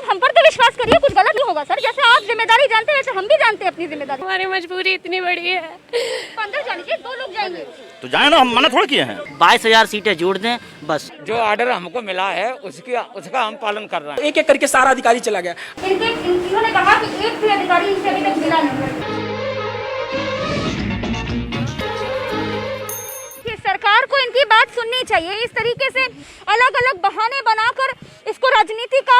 आप हम पर तो विश्वास करिए, कुछ गलत नहीं होगा सर। जैसे आप जिम्मेदारी जानते हैं वैसे हम भी जानते हैं अपनी जिम्मेदारी। हमारी मजबूरी इतनी बड़ी है। अंदर जाने दीजिए, 2 लोग जाएंगे तो जाए ना, हम मना थोड़ा किए हैं। 22,000 सीटें जोड़ दें बस। जो ऑर्डर हमको मिला है उसका हम पालन कर रहे हैं। एक एक करके सारा अधिकारी चला गया। इन्होंने कहा कि एक भी अधिकारी इनसे अभी तक मिला नहीं। सरकार को इनकी बात सुननी चाहिए। इस तरीके से अलग अलग बहाने बनाकर इसको राजनीति का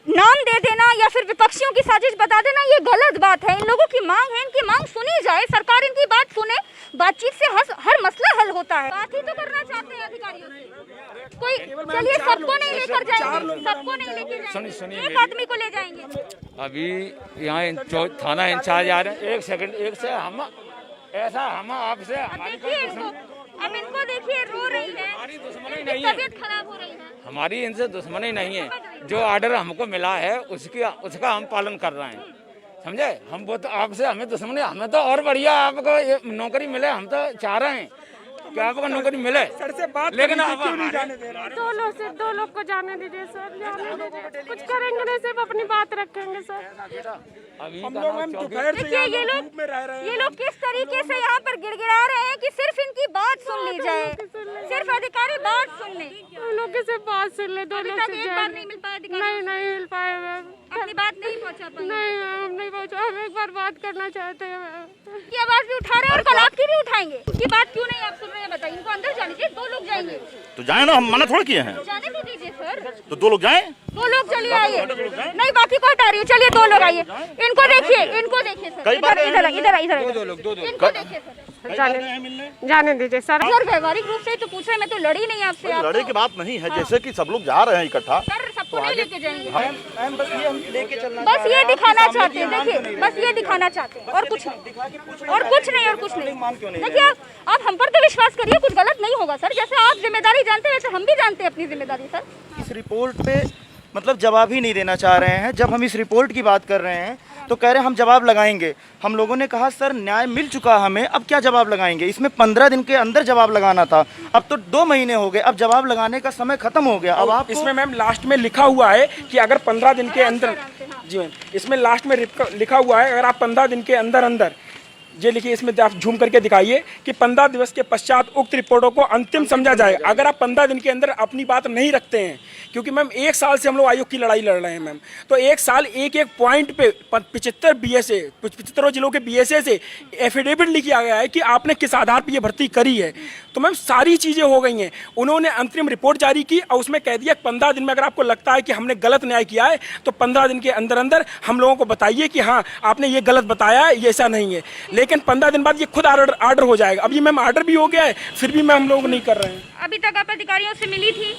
नाम दे देना या फिर विपक्षियों की साजिश बता देना, ये गलत बात है। इन लोगों की मांग है, इनकी मांग सुनी जाए, सरकार इनकी बात सुने। बातचीत से हर मसला हल होता है। बात ही तो करना चाहते हैं अधिकारियों से। कोई चलिए, सबको नहीं लेकर जाएंगे, सबको नहीं लेकर जाएंगे, एक आदमी को ले जाएंगे। अभी यहाँ थाना इंचार्ज आ रहे हैं। 1 सेकंड, एक से हम आपसे अब इनको देखिए, रो रही है, हमारी दुश्मनी नहीं है, तबीयत खराब हो रही है। हमारी इनसे दुश्मनी नहीं है। जो ऑर्डर हमको मिला है उसका हम पालन कर रहे हैं, समझे। हम वो तो आपसे हमें दुश्मनी, हमें तो और बढ़िया आपको ये नौकरी मिले, हम तो चाह रहे हैं कि आपको नौकरी मिले। सर से बात लेकिन आप क्यों नहीं जाने दे रहे? 2 लोग को जाने दीजिए सर, जाने दीजिए। कुछ करेंगे नहीं, सिर्फ अपनी बात रखेंगे सर। अभी हम लोग मैम दोपहर से देखिए ये लोग किस तरीके से यहाँ पर गिड़गिड़ा रहे हैं कि सिर्फ इनकी बात सुन ली जाए, सिर्फ अधिकारी बात सुन ले। उन लोग की सिर्फ बात सुन ले। 2 लोग से एक बार नहीं मिल पाया अधिकारी, नहीं मिल पाए मैम। अपनी बात नहीं पहुँचा पाए। नहीं मैम, हम नहीं पहुँचा। हम एक बार बात करना चाहते हैं मैम। की आवाज भी उठा रहे हैं और कल आपकी भी उठाएंगे। ये बात क्यों नहीं आप सुन रहे हैं बताइए। इनको अंदर जाने दीजिए, 2 लोग जाएंगे। तो जाए ना, हम मना थोड़ा किए हैं। जाने तो दीजिए सर। तो 2 लोग जाए। 2 लोग चलिए, आइए। नहीं, बाकी को हटा रही हूँ। चलिए 2 लोग आइए। इनको देखिए सर, इनको देखिए सर। जाने दीजिए सर। सर व्यवहारिक रूप से तो पूछ रहे, मैं तो लड़ी नहीं आपसे। लड़े की बात नहीं है, जैसे कि सब लोग जा रहे हैं इकट्ठा। सर सबको नहीं लेके जाएंगे। मैम बस ये हम लेके चलना, बस ये दिखाना चाहते हैं। देखिए बस ये दिखाना चाहते हैं, और कुछ नहीं, और कुछ नहीं। देखिए आप हम पर तो विश्वास करिए, कुछ गलत नहीं होगा सर। जैसे आप जिम्मेदारी जानते हैं वैसे हम भी जानते हैं अपनी जिम्मेदारी सर। इस रिपोर्ट पे मतलब जवाब ही नहीं देना चाह रहे हैं। जब हम इस रिपोर्ट की बात कर रहे हैं तो कह रहे हैं हम जवाब लगाएंगे। हम लोगों ने कहा सर न्याय मिल चुका हमें, अब क्या जवाब लगाएंगे। इसमें 15 दिन के अंदर जवाब लगाना था, अब तो 2 महीने हो गए, अब जवाब लगाने का समय खत्म हो गया। अब आप इसमें मैम लास्ट में लिखा हुआ है कि अगर 15 दिन के अंदर, जी मैम इसमें लास्ट में लिखा हुआ है अगर आप 15 दिन के अंदर ये लिखिए, इसमें आप झूम करके दिखाइए कि 15 दिवस के पश्चात उक्त रिपोर्टों को अंतिम समझा जाएगा। अगर आप 15 दिन के अंदर अपनी बात नहीं रखते हैं, क्योंकि मैम 1 साल से हम लोग आयोग की लड़ाई लड़ रहे हैं मैम, तो 1 साल एक पॉइंट पे 75 जिलों के BSA से एफिडेविट लिखा गया है कि आपने किस आधार पर ये भर्ती करी है। तो मैम सारी चीज़ें हो गई हैं। उन्होंने अंतरिम रिपोर्ट जारी की और उसमें कह दिया 15 दिन में अगर आपको लगता है कि हमने गलत न्याय किया है तो 15 दिन के अंदर हम लोगों को बताइए कि हाँ आपने ये गलत बताया है, ये ऐसा नहीं है। लेकिन 15 दिन बाद ये खुद ऑर्डर हो जाएगा। अब ये मैम ऑर्डर भी हो गया है, फिर भी मैम हम लोग नहीं कर रहे हैं। अभी तक आप अधिकारियों से मिली थी?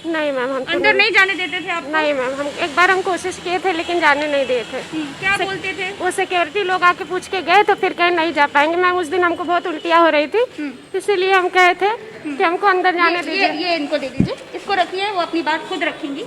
नहीं मैम, हम अंदर नहीं जाने देते थे आप? नहीं मैम, हम एक बार कोशिश किए थे लेकिन जाने नहीं दिए थे। क्या बोलते थे? वो सिक्योरिटी लोग आके पूछ के गए तो फिर कहीं नहीं जा पाएंगे मैम। उस दिन हमको बहुत उल्टियाँ हो रही थी, इसीलिए हम कहे थे कि हमको अंदर जाने दीजिए। ये इनको दे दीजिए, इसको रखिए, वो अपनी बात खुद रखेंगी।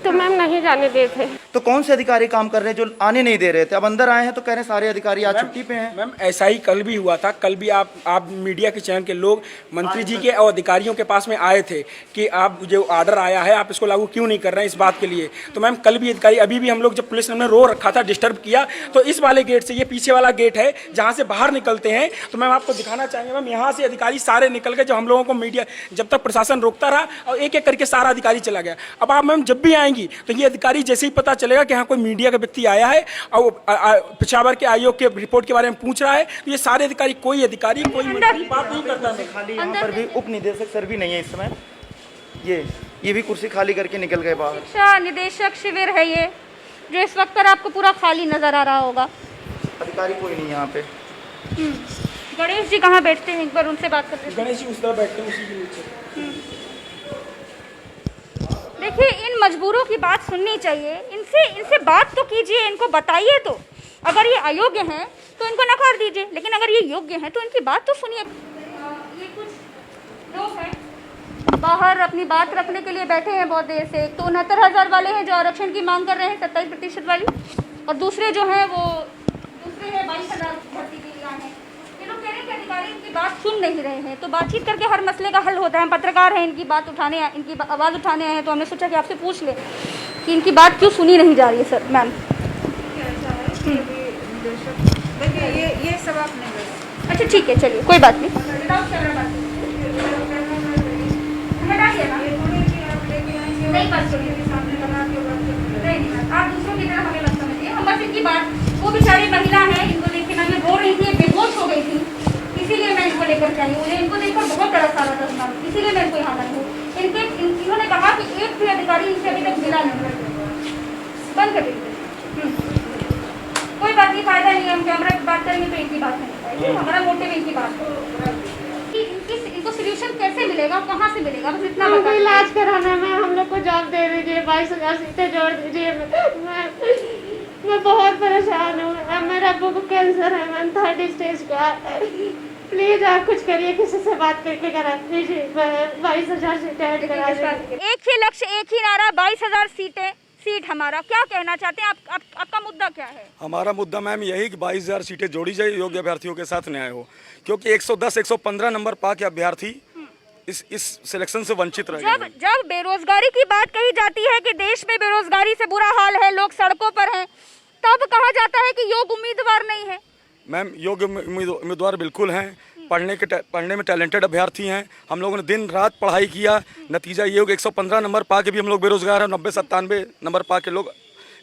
तो मैम नहीं जाने दिए थे। तो कौन से अधिकारी काम कर रहे हैं जो आने नहीं दे रहे थे, अब अंदर आए हैं तो कह रहे हैं सारे अधिकारी आज छुट्टी पे हैं। मैम ऐसा ही कल भी हुआ था। कल भी आप मीडिया के चैनल के लोग मंत्री जी के और अधिकारियों के पास में आए थे कि आप जो ऑर्डर आया है आप इसको लागू क्यों नहीं कर रहे हैं इस बात के लिए। तो मैम कल भी अधिकारी, अभी भी हम लोग जब पुलिस ने रो रखा था, डिस्टर्ब किया, तो इस वाले गेट से, ये पीछे वाला गेट है जहाँ से बाहर निकलते हैं, तो मैम आपको दिखाना चाहेंगे मैम यहाँ से अधिकारी सारे निकल गए। जब हम लोगों को मीडिया, जब तक प्रशासन रोकता रहा और एक एक करके सारा अधिकारी चला गया। अब आप मैम जब भी आएंगी तो ये अधिकारी जैसे ही पता चलेगा कि हाँ कोई मीडिया का व्यक्ति आया है और पेशावर के आयोग के रिपोर्ट के बारे में पूछ रहा है, तो ये सारे अधिकारी, कोई अधिकारी कोई बात नहीं करता है। खाली यहाँ पर भी उप निदेशक सर भी नहीं है इस समय, ये भी कुर्सी खाली करके निकल गए बाहर। शिक्षा निदेशक शिविर है ये, जो इस वक्त पर आपको पूरा खाली नजर आ रहा होगा। अधिकारी कोई नहीं यहाँ पे। गणेश जी कहाँ बैठते हैं, एक बार उनसे बात करते हैं। गणेश जी उस तरह बैठते हैं, उसी के नीचे। देखिए इन मजबूरों की बात सुननी चाहिए, इनसे बात तो कीजिए, इनको बताइए। तो अगर ये अयोग्य हैं तो इनको नकार दीजिए, लेकिन अगर ये योग्य हैं तो इनकी बात तो सुनिए। ये कुछ लोग हैं बाहर अपनी बात रखने के लिए बैठे हैं बहुत देर से। तो 69,000 वाले हैं जो आरक्षण की मांग कर रहे हैं, 27% वाली, और दूसरे जो हैं वो दूसरे हैं 22,000 भर्ती के लिए आए हैं। ये लोग कह रहे हैं कि अधिकारी इनकी बात सुन नहीं रहे हैं। तो बातचीत करके हर मसले का हल होता है। हम पत्रकार हैं, इनकी बात उठाने, इनकी आवाज़ उठाने आए हैं, तो हमने सोचा कि आपसे पूछ ले। कि इनकी बात क्यों सुनी नहीं जा रही है सर मैम? ये सब आपने अच्छा ठीक है, चलिए कोई बात नहीं। नहीं बात सुनिए, नहीं आप दूसरों की तरह हमें मत समझिए। हम बस इनकी बात, वो बेचारी महिला है, इनको देखिए ना, मैं रो रही थी, बेहोश हो गई थी, इसीलिए मैं इनको लेकर के आई। मुझे इनको देखकर बहुत तरस आ रहा था, इसीलिए मैं इनको यहाँ लाई हूँ। इन्होंने कहा कि एक भी अधिकारी इनसे अभी तक मिला नहीं। बंद कर दीजिए, कोई बात नहीं, फायदा नहीं है, हम कैमरा पे बात करेंगे तो इनकी बात नहीं पाएगी, हमारा मोटिव इनकी बात है। इनको सोल्यूशन कैसे मिलेगा, कहाँ से मिलेगा, बस इतना हमको बता। इलाज कराना है, हम लोग को जॉब दे दीजिए, 22,000 सीटें जोड़ दीजिए। मैं बहुत परेशान हूँ, मेरे अब्बू को कैंसर है मैम, 3rd स्टेज का। प्लीज आप कुछ करिए, किसी से बात करके करा दीजिए, 22,000 सीटें ऐड करा दीजिए। एक ही लक्ष्य, एक ही नारा, 22,000 सीट हमारा। क्या कहना चाहते हैं आपका मुद्दा क्या है? हमारा मुद्दा मैम यही कि 22,000 सीटें जोड़ी जाए, योग्य अभ्यर्थियों के साथ न्याय हो, क्योंकि 110-115 नंबर पा के अभ्यर्थी इस सिलेक्शन से वंचित रह गए। जब बेरोजगारी की बात कही जाती है कि देश में बेरोजगारी से बुरा हाल है, लोग सड़कों पर हैं, तब कहा जाता है कि योग्य उम्मीदवार नहीं है। मैम योग्य उम्मीदवार बिल्कुल हैं, पढ़ने में टैलेंटेड अभ्यर्थी हैं। हम लोगों ने दिन रात पढ़ाई किया, नतीजा ये हो कि 115 नंबर पा के भी हम लोग बेरोजगार हैं, 90-97 नंबर पा के लोग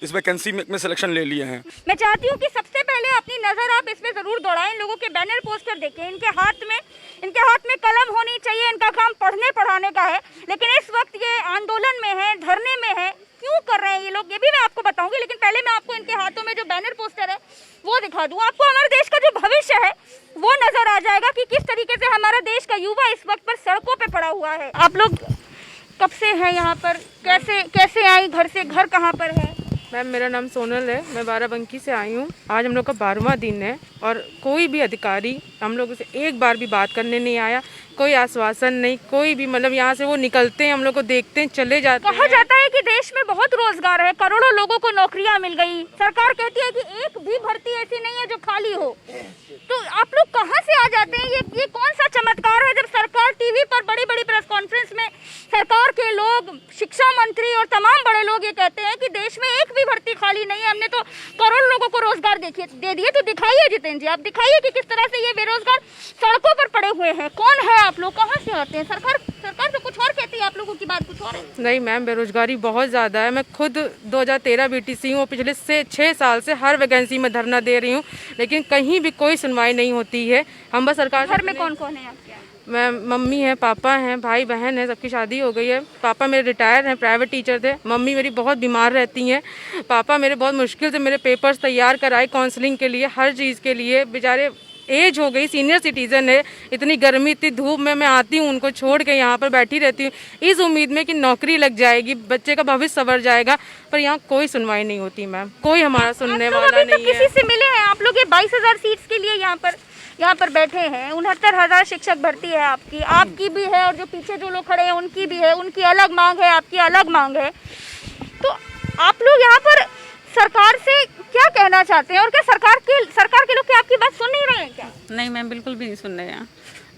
इस वैकेंसी में सिलेक्शन ले लिए हैं। मैं चाहती हूँ कि सबसे पहले अपनी नज़र आप इसमें ज़रूर दौड़ाएं, लोगों के बैनर पोस्टर देखें, इनके हाथ में कलम होनी चाहिए, इनका काम पढ़ने पढ़ाने का है, लेकिन इस वक्त ये आंदोलन में है, धरने में है। क्यों कर रहे हैं ये लोग, ये भी मैं आपको बताऊंगी, लेकिन पहले मैं आपको इनके हाथों में जो बैनर पोस्टर है वो दिखा दूं। आपको हमारे देश का जो भविष्य है वो नजर आ जाएगा कि किस तरीके से हमारा देश का युवा इस वक्त पर सड़कों पे पड़ा हुआ है। आप लोग कब से हैं यहाँ पर, कैसे आई, घर से, घर कहाँ पर है? मैम मेरा नाम सोनल है, मैं बाराबंकी से आई हूँ। आज हम लोग का 12वां दिन है और कोई भी अधिकारी हम लोगों से एक बार भी बात करने नहीं आया, कोई आश्वासन नहीं, कोई भी, मतलब यहाँ से वो निकलते हैं, हम लोग को देखते हैं, चले जाते हैं। कहा जाता है कि देश में बहुत रोजगार है, करोड़ों लोगों को नौकरियां मिल गई, सरकार कहती है कि एक भी भर्ती ऐसी नहीं है जो खाली हो। तो आप लोग कहाँ से आ जाते हैं? ये कौन सा चमत्कार है जब सरकार टीवी पर बड़ी बड़ी प्रेस कॉन्फ्रेंस में सरकार के लोग, शिक्षा मंत्री और तमाम बड़े लोग ये कहते हैं कि देश में एक भी भर्ती खाली नहीं है, हमने तो करोड़ लोगों को रोजगार दे दिए। तो दिखाइए जितेंद्र जी, आप दिखाइए कि किस तरह से ये बेरोजगार सड़कों पर पड़े हुए हैं। कौन है आप लोग, कहाँ से आते हैं? सरकार तो कुछ और कहती है, आप लोगों की बात कुछ और है। नहीं मैम, बेरोजगारी बहुत ज़्यादा है। मैं खुद 2013 BTC हूँ, पिछले 6 साल से हर वैकेंसी में धरना दे रही हूँ, लेकिन कहीं भी कोई सुनवाई नहीं होती है। हम बस सरकार। घर में कौन कौन है आपके? मैं, मम्मी है, पापा हैं, भाई बहन है, सबकी शादी हो गई है। पापा मेरे रिटायर हैं, प्राइवेट टीचर थे। मम्मी मेरी बहुत बीमार रहती हैं। पापा मेरे बहुत मुश्किल से मेरे पेपर्स तैयार कराए, काउंसलिंग के लिए, हर चीज़ के लिए। बेचारे एज हो गई, सीनियर सिटीजन है, इतनी गर्मी, इतनी धूप में मैं आती हूँ, उनको छोड़ के यहाँ पर बैठी रहती हूँ इस उम्मीद में कि नौकरी लग जाएगी, बच्चे का भविष्य संवर जाएगा, पर यहाँ कोई सुनवाई नहीं होती मैम, कोई हमारा सुनने वाला नहीं है। किसी से मिले हैं आप लोग? ये 22,000 सीट्स के लिए यहाँ पर बैठे हैं, 69,000 शिक्षक भर्ती है आपकी भी है, और जो पीछे जो लोग खड़े हैं उनकी भी है, उनकी अलग मांग है, आपकी अलग मांग है। तो आप लोग यहाँ पर सरकार से क्या कहना चाहते हैं, और क्या सरकार के लोग क्या आपकी बात सुन नहीं रहे हैं क्या? नहीं मैम, बिल्कुल भी नहीं सुन रहे हैं।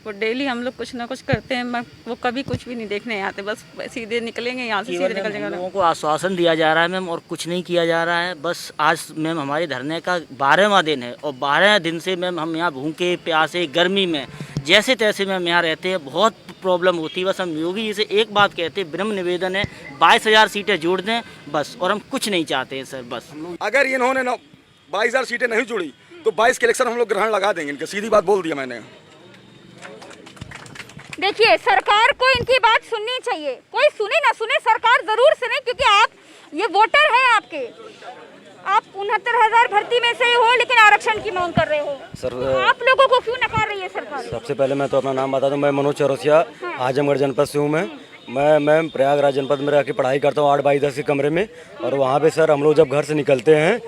वो डेली हम लोग कुछ ना कुछ करते हैं, वो कभी कुछ भी नहीं देखने आते, बस सीधे निकलेंगे यहाँ से, सीधे निकल जाएंगे। लोगों को आश्वासन दिया जा रहा है मैम, और कुछ नहीं किया जा रहा है। बस आज मैम हमारे धरने का 12वां दिन है, और 12 दिन से मैम हम यहाँ भूखे प्यासे गर्मी में जैसे तैसे मैम यहाँ रहते हैं, बहुत प्रॉब्लम होती है। बस हम योगी जी से एक बात कहते हैं, विनम्र निवेदन है, 22,000 सीटें जोड़ दें बस, और हम कुछ नहीं चाहते हैं सर। बस अगर इन्होंने 22,000 सीटें नहीं जोड़ी तो 22 के इलेक्शन हम लोग ग्रहण लगा देंगे इनके, सीधी बात बोल दिया मैंने। देखिए, सरकार को इनकी बात सुननी चाहिए, कोई सुने ना सुने, सरकार जरूर सुने, क्योंकि आप ये वोटर हैं आपके। आप 69,000 भर्ती में से हो, लेकिन आरक्षण की मांग कर रहे हो सर। आप लोगों को क्यों नकार रही है सरकार? सबसे पहले मैं तो अपना नाम बता दूं, मैं मनोज चौरसिया, आजमगढ़ जनपद से हूँ। मैं प्रयागराज जनपद में रह के पढ़ाई करता हूँ 8x10 के कमरे में। और वहाँ पे सर हम लोग जब घर से निकलते हैं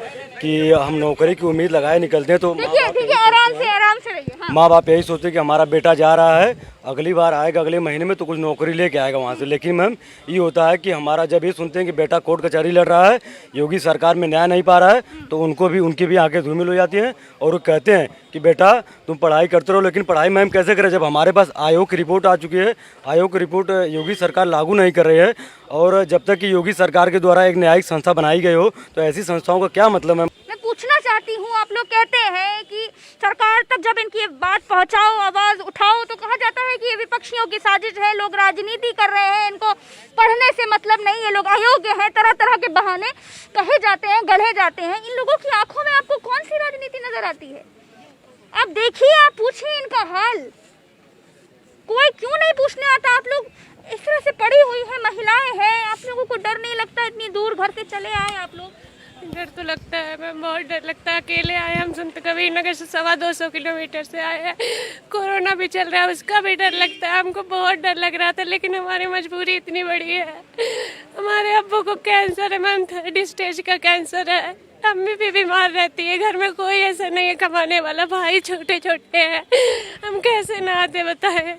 कि हम नौकरी की उम्मीद लगाए निकलते हैं, तो आराम से रहिए। माँ बाप यही सोचते हैं कि हमारा बेटा जा रहा है, अगली बार आएगा, अगले महीने में तो कुछ नौकरी लेके आएगा वहाँ से। लेकिन मैम ये होता है कि हमारा जब ये सुनते हैं कि बेटा कोर्ट कचहरी लड़ रहा है, योगी सरकार में न्याय नहीं पा रहा है, तो उनकी भी आंखें धूमिल हो जाती हैं, और वो कहते हैं कि बेटा तुम पढ़ाई करते रहो। लेकिन पढ़ाई मैम कैसे करें जब हमारे पास आयोग की रिपोर्ट आ चुकी है। आयोग की रिपोर्ट योगी सरकार सरकार लागू नहीं कर रही है। और जब तक कि योगी सरकार के द्वारा एक न्यायिक संस्था बनाई गई हो तो ऐसी संस्थाओं का क्या मतलब है। मैं पूछना चाहती हूँ, आप लोग कहते हैं कि सरकार तक जब इनकी बात पहुंचाओ, आवाज उठाओ, तो कहा जाता है कि ये विपक्षियों की साजिश है, लोग राजनीति कर रहे हैं, इनको पढ़ने से मतलब नहीं है, लोग अयोग्य हैं, तरह तरह के बहाने कहे जाते हैं, गढ़े जाते हैं। इन लोगों की आंखों में आपको कौन सी राजनीति नजर आती है? आप देखिए, आप पूछिए इनका हाल। कोई क्यों नहीं पूछने आता? आप लोग इस तरह से पड़ी हुई है, महिलाएं हैं, आप लोगों को डर नहीं लगता? इतनी दूर घर से चले आए आप लोग। डर तो लगता है मैम, बहुत डर लगता है। अकेले आए हम संत कबीर नगर से 250 किलोमीटर से आए हैं। कोरोना भी चल रहा है, उसका भी डर लगता है। हमको बहुत डर लग रहा था, लेकिन हमारी मजबूरी इतनी बड़ी है। हमारे अब्बू को कैंसर है मैम, 3rd स्टेज का कैंसर है। अम्मी भी बीमार रहती है, घर में कोई ऐसा नहीं है कमाने वाला, भाई छोटे छोटे हैं, हम कैसे ना आते बताएं।